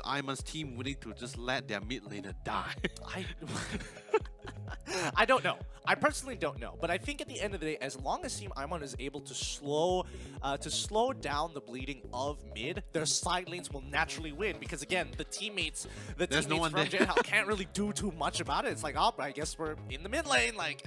Aiman's team willing to just let their mid laner die? I don't know. I personally don't know, but I think at the end of the day, as long as Team Aiman is able to slow down the bleeding of mid, their side lanes will naturally win because again, the teammates from Jian can't really do too much about it. It's like, oh, I guess we're in the mid lane. Like,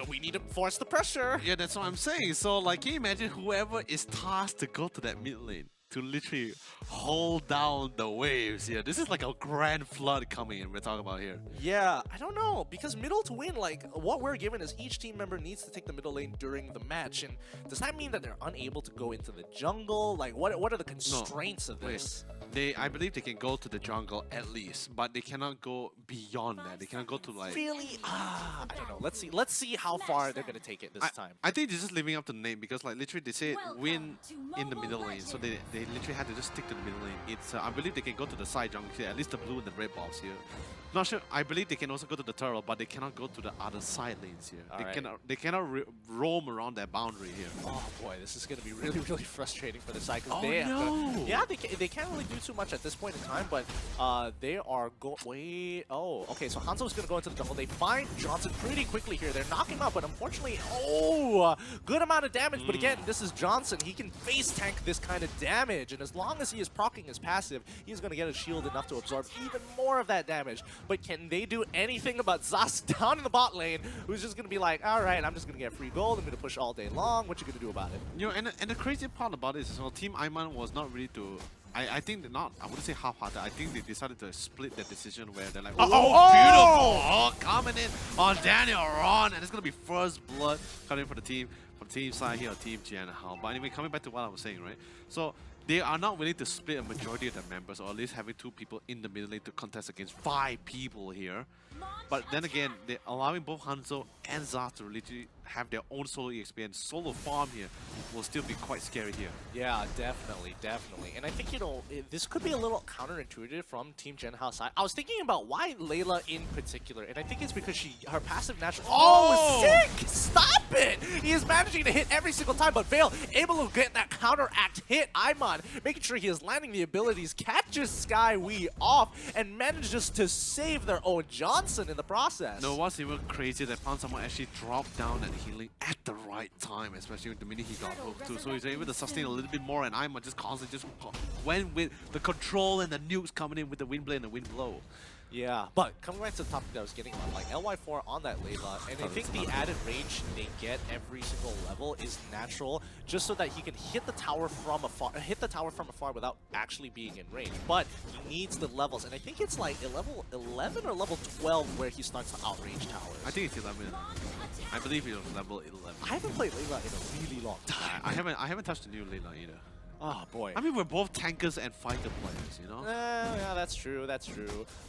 we need to force the pressure. Yeah, that's what I'm saying. So, like, can you imagine whoever is tasked to go to that mid lane to literally hold down the waves here? This is like a grand flood coming in we're talking about here. Yeah, I don't know, because middle to win, like, what we're given is each team member needs to take the middle lane during the match, and does that mean that they're unable to go into the jungle? Like, what are the constraints of this? I believe they can go to the jungle at least, but they cannot go beyond that. They cannot go to like... Really? I don't know. Let's see how far they're gonna take it this time. I think they're just living up to the name because like literally they say win in the middle lane, so they literally had to just stick to the middle lane. It's I believe they can go to the side jungle here, at least the blue and the red box here. Not sure. I believe they can also go to the turtle, but they cannot go to the other side lanes here. They cannot roam around that boundary here. Oh boy, this is gonna be really frustrating for the side because they can't really do too much at this point in time, but they are okay, so Hanzo's gonna go into the jungle. They find Johnson pretty quickly here. They're knocking him out, but unfortunately, good amount of damage. But again, this is Johnson. He can face tank this kind of damage, and as long as he is proccing his passive, he's gonna get a shield enough to absorb even more of that damage. But can they do anything about Zas down in the bot lane, who's just gonna be like, all right, I'm just gonna get free gold. I'm gonna push all day long. What you gonna do about it? You know, and the crazy part about it is, well, Team Aiman was not really to. I think they're not. I wouldn't say half-hearted. I think they decided to split that decision where they're like, beautiful! Oh, coming in on Daniel Ron, and it's gonna be first blood coming for the team side here, Team Jian. But anyway, coming back to what I was saying, right? So they are not willing to split a majority of their members, or at least having 2 people in the middle lane to contest against 5 people here. But then again, they're allowing both Hanzo and Zaz to literally have their own solo EXP, and solo farm here will still be quite scary here. Yeah, definitely. And I think, you know, this could be a little counterintuitive from Team Jian Hao's side. I was thinking about why Layla in particular, and I think it's because her passive natural... Oh, sick! Stop it! He is managing to hit every single time, but Vale able to get that counteract hit. Aiman making sure he is landing the abilities, catches Skyway off, and manages to save their own Johnson in the process. No, what's even crazy, that found someone actually dropped down and healing at the right time, especially the minute he got hooked too. So he's able to sustain a little bit more, and Aiman just constantly just went with the control and the nukes coming in with the wind blade and the wind blow. Yeah, but coming back to the topic that I was getting on, like LY4 on that Layla, and I think the added range they get every single level is natural, just so that he can hit the tower from afar, without actually being in range. But he needs the levels, and I think it's like a level 11 or level 12 where he starts to outrange towers. I think it's 11. I believe it was level 11. I haven't played Layla in a really long time. I haven't touched the new Layla either. Oh boy. I mean, we're both tankers and fighter players, you know? Yeah, that's true.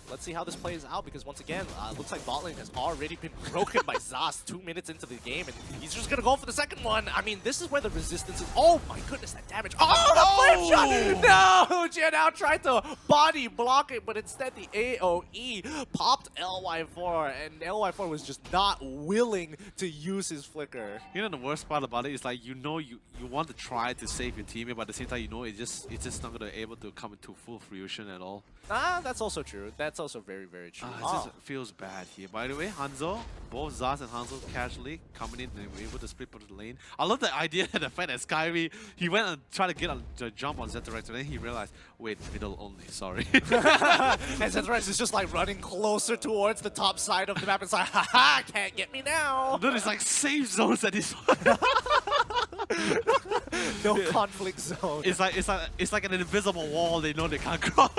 Let's see how this plays out, because once again, looks like bot lane has already been broken by Zas 2 minutes into the game, and he's just gonna go for the second one. I mean, this is where the resistance is. Oh my goodness, that damage. Oh, the flame shot! No! Jian tried to body block it, but instead the AoE popped LY4, and LY4 was just not willing to use his flicker. You know, the worst part about it is, like, you know, you want to try to save your teammate, but at the same time, you know, it's just not gonna be able to come into full fruition at all. That's also true. That's also very true. It just feels bad here. By the way, Hanzo, both Zaz and Hanzo casually coming in and were able to split into the lane. I love the idea that the fact that Skyway, he went and tried to get a jump on Zetorex, and then he realized, wait, middle only, sorry. And Zetorex is just like running closer towards the top side of the map. It's like, haha, can't get me now. Dude, it's like safe zones at this point. No conflict zone. It's like an invisible wall they know they can't cross.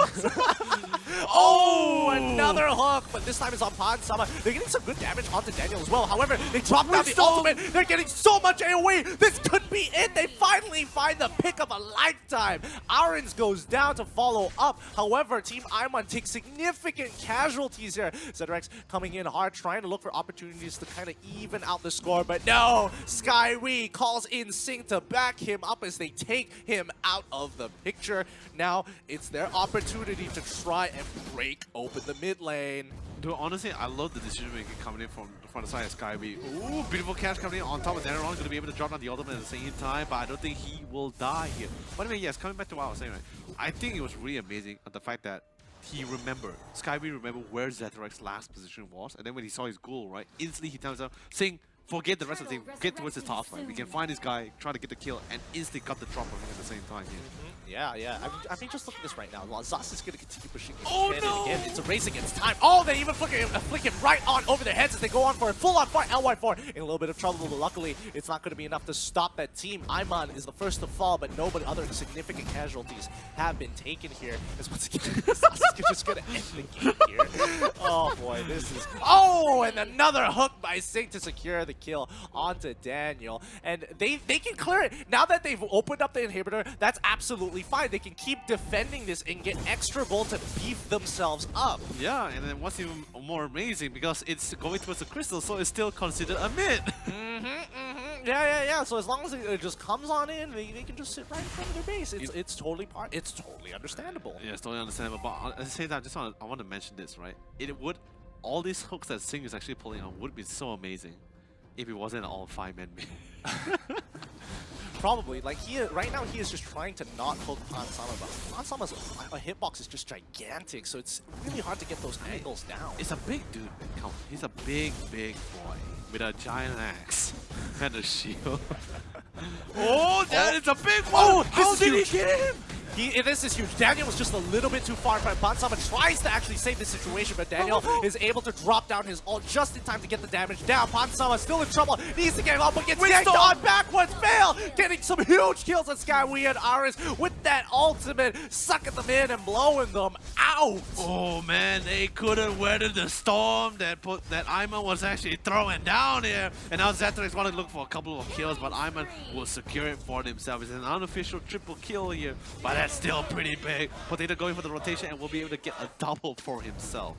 Oh, another hook, but this time it's on Pan Sama. They're getting some good damage onto Daniel as well. However, they drop down the ultimate. They're getting so much AoE. This could be it. They finally find the pick of a lifetime. Arens goes down to follow up. However, Team Aiman takes significant casualties here. Zetorex coming in hard, trying to look for opportunities to kind of even out the score, but no. Skyway calls in Sync to back him up as they take him out of the picture. Now it's their opportunity to try and break open the mid lane. Dude, honestly, I love the decision making coming in from the side of Skyway. Ooh, beautiful catch coming in on top of Daron. Going to be able to drop down the ultimate at the same time, but I don't think he will die here. But anyway, yes, coming back to what I was saying, right? I think it was really amazing the fact that he remembered, Skyway remembered where Zethrak's last position was, and then when he saw his goal, right, instantly he tells himself, saying, forget the rest of the team, get towards his top line. We can find this guy, try to get the kill, and instantly cut the drop on him at the same time here. Yeah. I mean, just look at this right now. Zas is going to continue pushing again and again. It's a race against time. Oh, they even flick him right on over their heads as they go on for a full-on fight. LY4 in a little bit of trouble, but luckily, it's not going to be enough to stop that team. Aiman is the first to fall, but nobody other significant casualties have been taken here. As once again, Zas is just going to end the game here. Oh, boy, this is... Oh, and another hook by Sing to secure the kill onto Daniel. And they can clear it. Now that they've opened up the inhibitor, that's absolutely fine. They can keep defending this and get extra gold to beef themselves up. Yeah, and then what's even more amazing, because it's going towards the crystal, so it's still considered a mid. Yeah. So as long as it just comes on in, they can just sit right in front of their base. It's totally understandable. Yeah, it's totally understandable. But at the same time, I want to mention this, right? All these hooks that Sing is actually pulling on would be so amazing if it wasn't all 5-man mid. Probably. Like, right now he is just trying to not hook Pansama, but Pansama's a hitbox is just gigantic, so it's really hard to get those angles down. It's a big dude, man. He's a big boy with a giant axe and a shield. Oh, that is a big one! Oh, how did he get him? This is huge. Daniel was just a little bit too far in front. Pansama tries to actually save the situation, but Daniel is able to drop down his ult just in time to get the damage down. Pansama still in trouble. Needs to get up, but gets yanked on backwards. Fail! Getting some huge kills on Skyway and Aris with that ultimate, sucking them in and blowing them out. Oh man, they couldn't weather the storm that Aiman was actually throwing down here. And now Zethrak's want to look for a couple of kills, but Aiman will secure it for himself. It's an unofficial triple kill here, but that's still pretty big. Potato going for the rotation and will be able to get a double for himself.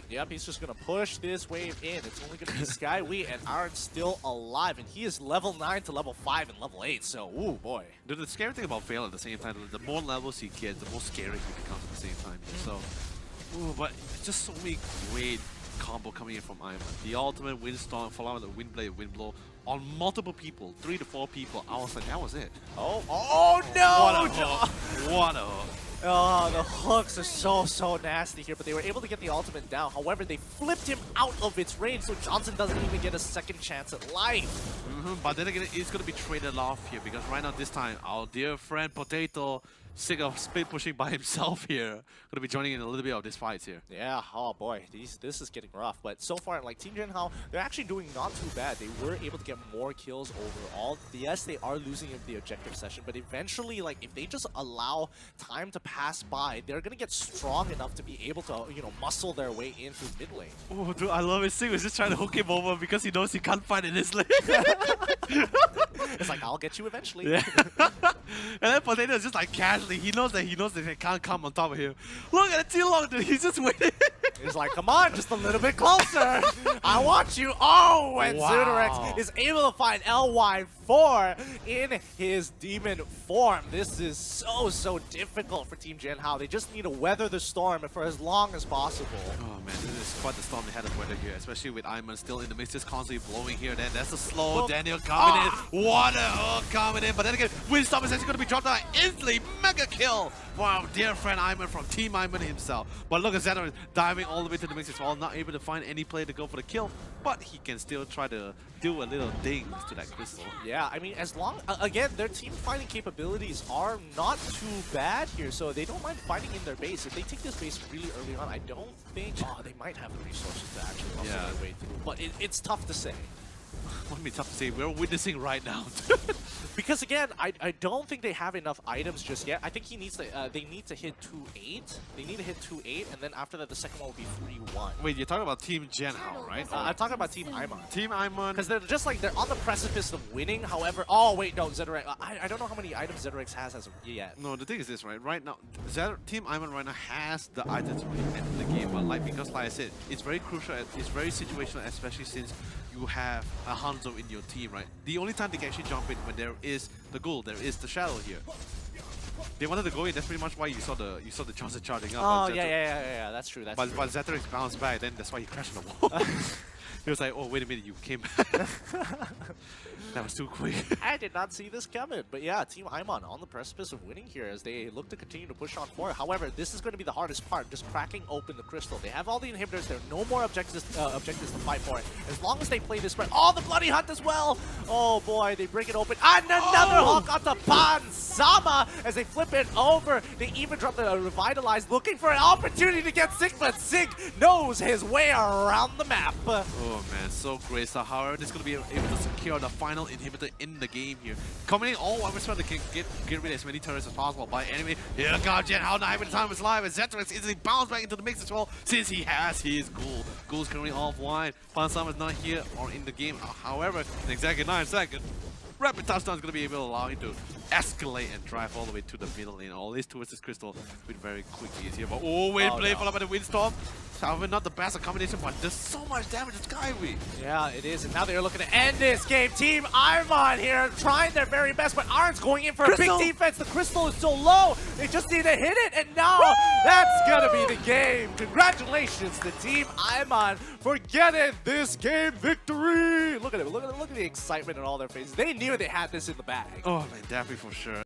Yep, he's just going to push this wave in. It's only going to be Skyway and Aaron still alive. And he is level 9 to level 5 and level 8. So, ooh, boy. Dude, the scary thing about Veil at the same time, the more levels he gets, the more scary he becomes at the same time. So, ooh, but just so many great combo coming in from Aiman. The ultimate Windstorm, followed with the Windblade, Windblow on multiple people, 3 to 4 people. I was like, that was it. Oh no! What a hook. Oh, the hooks are so nasty here, but they were able to get the ultimate down. However, they flipped him out of its range, so Johnson doesn't even get a second chance at life. But then again, it's going to be traded off here, because right now, this time, our dear friend Potato, sick of split pushing by himself here, going to be joining in a little bit of this fight here. Yeah, oh boy, this is getting rough. But so far, like Team Jian, they're actually doing not too bad. They were able to get more kills overall. Yes, they are losing in the objective session, but eventually, like, if they just allow time to pass by, they're going to get strong enough to be able to, you know, muscle their way in through mid lane. Oh, dude, I love it. Sing was just trying to hook him over because he knows he can't fight in his lane. It's like, I'll get you eventually. Yeah. And then Potato is just like casually, he knows that they can't come on top of him. Look at it, T-Long, dude, he's just waiting. He's like, come on, just a little bit closer. I want you. Oh, and wow. Zudarex is able to find LY4 in his demon form. This is so difficult for Team Jian. They just need to weather the storm for as long as possible. Oh man, this is quite the storm they had to weather here, especially with Aiman still in the mix, just constantly blowing here. Then that's a slow Daniel coming in. What a hook coming in, but then again, Windstorm is actually going to be dropped out instantly. Mega kill for our dear friend Aiman from Team Aiman himself. But look at Xander diving all the way to the mix as well, not able to find any play to go for the kill, but he can still try to do a little things to that crystal. Yeah, I mean, as long, again, their team fighting capabilities are not too bad here, so they don't mind fighting in their base. If they take this base really early on, I don't think, they might have the resources to actually muscle their way through, but it's tough to say. What would be tough to say? We're witnessing right now. Because again, I don't think they have enough items just yet. I think he needs to. They need to hit 2-8. They need to hit 2-8, and then after that, the second one will be 3-1. Wait, you're talking about Team Jian, right? I'm talking about Team Aiman. Team Aiman. Because they're just like they're on the precipice of winning. However, oh wait, no, Zedarex. I don't know how many items Zedarex has as of yet. No, the thing is this, right? Right now, Team Aiman right now has the items to really enter the game, but like I said, it's very crucial. It's very situational, especially since you have a Hanzo in your team, right? The only time they can actually jump in when there is the ghoul, there is the shadow here. they wanted to go in. That's pretty much why you saw the Johnson charging up. Oh, but yeah. That's true. But Zetrix bounced back. Then that's why he crashed on the wall. He was like, oh, wait a minute, you came back. That was too quick. I did not see this coming. But yeah, Team Aiman on the precipice of winning here as they look to continue to push on forward. However, this is going to be the hardest part, just cracking open the crystal. They have all the inhibitors. There are no more objectives to fight for it. As long as they play this spread. Oh, the Bloody Hunt as well. Oh, boy, they break it open. And another Hawk onto Panzama as they flip it over. They even drop the Revitalize, looking for an opportunity to get Sig, but Sig knows his way around the map. Oh man, so great stuff. However, this is going to be able to secure the final inhibitor in the game here. Coming in all one way to get rid of as many turrets as possible by enemy. Here comes Jian, how not even the time is live, and Zetrix easily bounce back into the mix as well since he has his Ghoul. Ghoul's currently offline. Pansam is not here or in the game. However, in exactly 9 seconds, rapid touchdown is going to be able to allow him to escalate and drive all the way to the middle lane. All this towards this crystal with very quick ease here. But wait, play followed by the Windstorm. However, not the best combination, but there's so much damage to Skyway. Yeah, it is. And now they're looking to end this game. Team Aiman here trying their very best, but Arn's going in for a big defense. The crystal is so low. They just need to hit it, and now that's going to be the game. Congratulations to Team Aiman for getting this game victory. Look at it. Look at the excitement in all their faces. They knew they had this in the bag. Oh, man, definitely for sure.